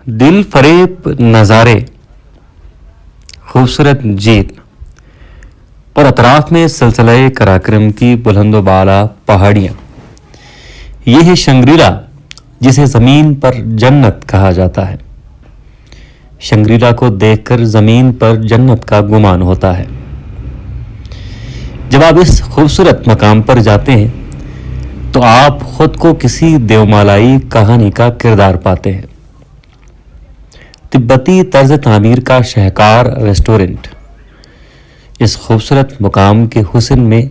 दिल फरेब नज़ारे, खूबसूरत झील और अतराफ में सिलसिला कराक्रम की बुलंदो बाला पहाड़ियाँ। ये है शंग्रीला, जिसे ज़मीन पर जन्नत कहा जाता है। शंग्रीला को देखकर ज़मीन पर जन्नत का गुमान होता है। जब आप इस खूबसूरत मकाम पर जाते हैं तो आप खुद को किसी देवमालाई कहानी का किरदार पाते हैं। तिब्बती तर्ज तामीर का शाहकार रेस्टोरेंट इस खूबसूरत मुकाम के हुस्न में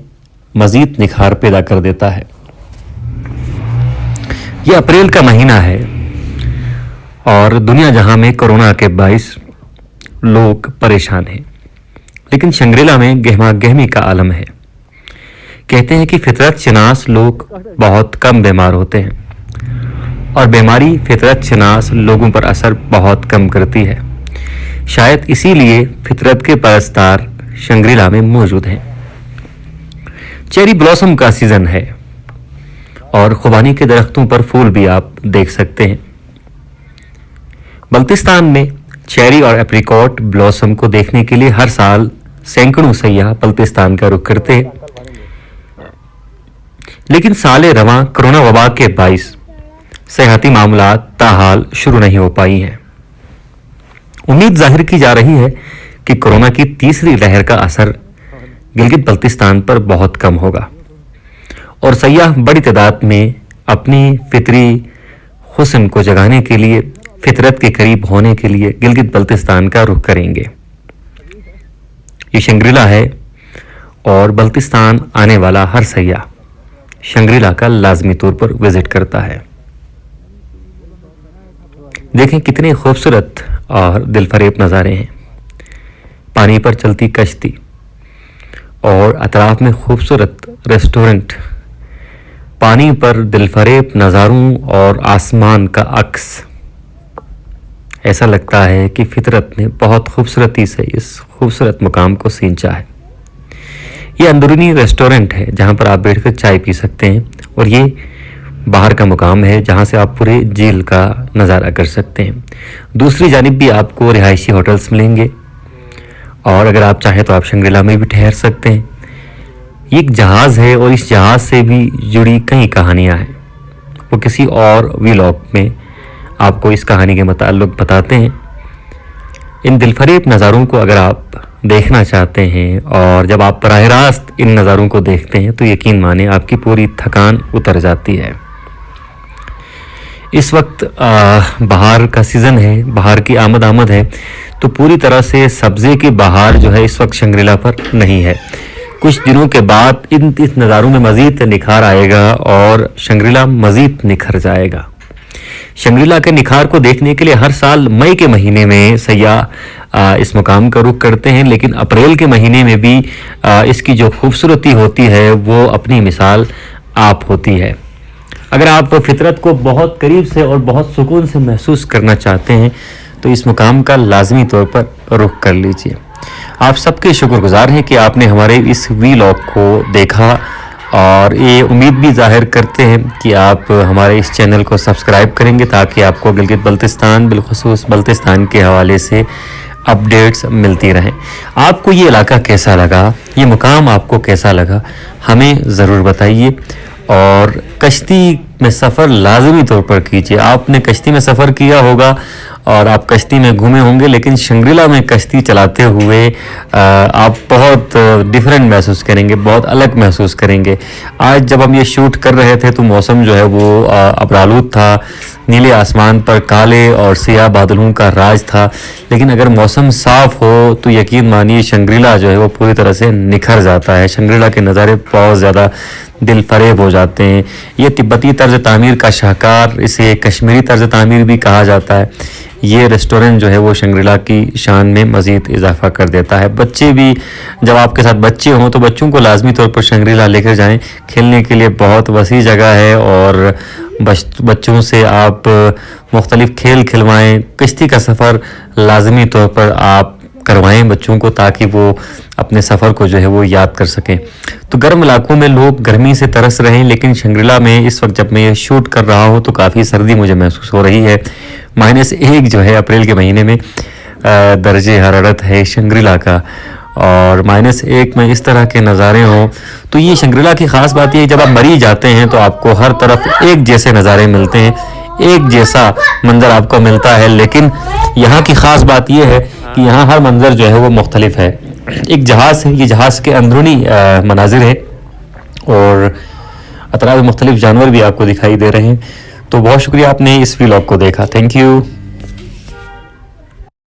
मज़ीद निखार पैदा कर देता है। यह अप्रैल का महीना है और दुनिया जहां में कोरोना के बाइस लोग परेशान हैं, लेकिन शंग्रीला में गहमा गहमी का आलम है। कहते हैं कि फितरत शनास लोग बहुत कम बीमार होते हैं और बीमारी फितरत शनास लोगों पर असर बहुत कम करती है। शायद इसीलिए फितरत के परस्तार शंग्रीला में मौजूद हैं। चेरी ब्लॉसम का सीजन है और खुबानी के दरख्तों पर फूल भी आप देख सकते हैं। बल्तिस्तान में चेरी और एप्रिकॉट ब्लॉसम को देखने के लिए हर साल सैकड़ों सयाह बल्तिस्तान का रुख करते हैं, लेकिन साले रवां कोरोना वबा के बाइस सेहती मामलात ताहाल शुरू नहीं हो पाई हैं। उम्मीद जाहिर की जा रही है कि कोरोना की तीसरी लहर का असर गिलगित बल्तिस्तान पर बहुत कम होगा और सयाह बड़ी तादाद में अपनी फितरी हुस्न को जगाने के लिए, फितरत के करीब होने के लिए गिलगित बल्तिस्तान का रुख करेंगे। ये शंग्रीला है और बल्तिस्तान आने वाला हर सयाह शंग्रीला का लाजमी तौर पर विजिट करता है। देखें कितने खूबसूरत और दिलफरेब नज़ारे हैं। पानी पर चलती कश्ती और अतराफ में खूबसूरत रेस्टोरेंट, पानी पर दिलफरेब नज़ारों और आसमान का अक्स। ऐसा लगता है कि फितरत ने बहुत खूबसूरती से इस खूबसूरत मुकाम को सींचा है। ये अंदरूनी रेस्टोरेंट है जहाँ पर आप बैठकर चाय पी सकते हैं और ये बाहर का मुकाम है जहाँ से आप पूरे झील का नज़ारा कर सकते हैं। दूसरी जानिब भी आपको रिहायशी होटल्स मिलेंगे और अगर आप चाहें तो आप शंग्रीला में भी ठहर सकते हैं। ये एक जहाज़ है और इस जहाज़ से भी जुड़ी कई कहानियाँ हैं। वो किसी और व्लॉग में आपको इस कहानी के मुताल्लिक बताते हैं। इन दिलफरेब नज़ारों को अगर आप देखना चाहते हैं और जब आप बराह रास्त इन नज़ारों को देखते हैं तो यकीन माने आपकी पूरी थकान उतर जाती है। इस वक्त बहार का सीज़न है, बहार की आमद है, तो पूरी तरह से सब्ज़े की बहार जो है इस वक्त शंग्रीला पर नहीं है। कुछ दिनों के बाद इस नज़ारों में मज़ीद निखार आएगा और शंग्रीला मज़ीद निखर जाएगा। शंग्रीला के निखार को देखने के लिए हर साल मई के महीने में सयाह इस मुकाम का रुख करते हैं, लेकिन अप्रैल के महीने में भी इसकी जो खूबसूरती होती है वो अपनी मिसाल आप होती है। अगर आप फितरत को बहुत करीब से और बहुत सुकून से महसूस करना चाहते हैं तो इस मुकाम का लाजमी तौर पर रुख कर लीजिए। आप सबके शुक्रगुजार हैं कि आपने हमारे इस व्लॉग को देखा और ये उम्मीद भी जाहिर करते हैं कि आप हमारे इस चैनल को सब्सक्राइब करेंगे ताकि आपको गिलगित बल्तिस्तान, बिलखुसूस बल्तिस्तान के हवाले से अपडेट्स मिलती रहें। आपको ये इलाका कैसा लगा, ये मुकाम आपको कैसा लगा, हमें ज़रूर बताइए। और कश्ती में सफ़र लाजमी तौर पर कीजिए। आपने कश्ती में सफ़र किया होगा और आप कश्ती में घूमे होंगे, लेकिन शंग्रीला में कश्ती चलाते हुए आप बहुत डिफरेंट महसूस करेंगे, बहुत अलग महसूस करेंगे। आज जब हम ये शूट कर रहे थे तो मौसम जो है वो अबरालूद था, नीले आसमान पर काले और सियाह बादलों का राज था, लेकिन अगर मौसम साफ़ हो तो यकीन मानिए शंग्रीला जो है वो पूरी तरह से निखर जाता है। शंग्रीला के नज़ारे बहुत ज़्यादा दिल फरेब हो जाते हैं। ये तिब्बती तर्ज तामीर का शाहकार, इसे कश्मीरी तर्ज तामीर भी कहा जाता है। ये रेस्टोरेंट जो है वो शंग्रीला की शान में मज़ीद इजाफा कर देता है। बच्चे भी, जब आपके साथ बच्चे हों तो बच्चों को लाजमी तौर पर शंग्रीला लेकर जाएं। खेलने के लिए बहुत वसी जगह है और बच्चों से आप मुख्तलिफ खेल खिलवाएं। कश्ती का सफ़र लाजमी तौर पर आप करवाएं बच्चों को, ताकि वो अपने सफ़र को जो है वो याद कर सकें। तो गर्म इलाकों में लोग गर्मी से तरस रहे हैं, लेकिन शंग्रीला में इस वक्त जब मैं ये शूट कर रहा हूँ तो काफ़ी सर्दी मुझे महसूस हो रही है। -1 जो है अप्रैल के महीने में दर्जे हरारत है शंग्रीला का, और -1 में इस तरह के नज़ारे हों तो ये शंग्रीला की ख़ास बात ये है, जब आप मरी जाते हैं तो आपको हर तरफ एक जैसे नज़ारे मिलते हैं, एक जैसा मंज़र आपको मिलता है। लेकिन यहाँ की ख़ास बात ये है कि यहाँ हर मंज़र जो है वो मुख्तलिफ है। एक जहाज़ है, ये जहाज़ के अंदरूनी मनाजिर है, और अतराफ मुख्तलिफ जानवर भी आपको दिखाई दे रहे हैं। तो बहुत शुक्रिया आपने इस व्लॉग को देखा। Thank you.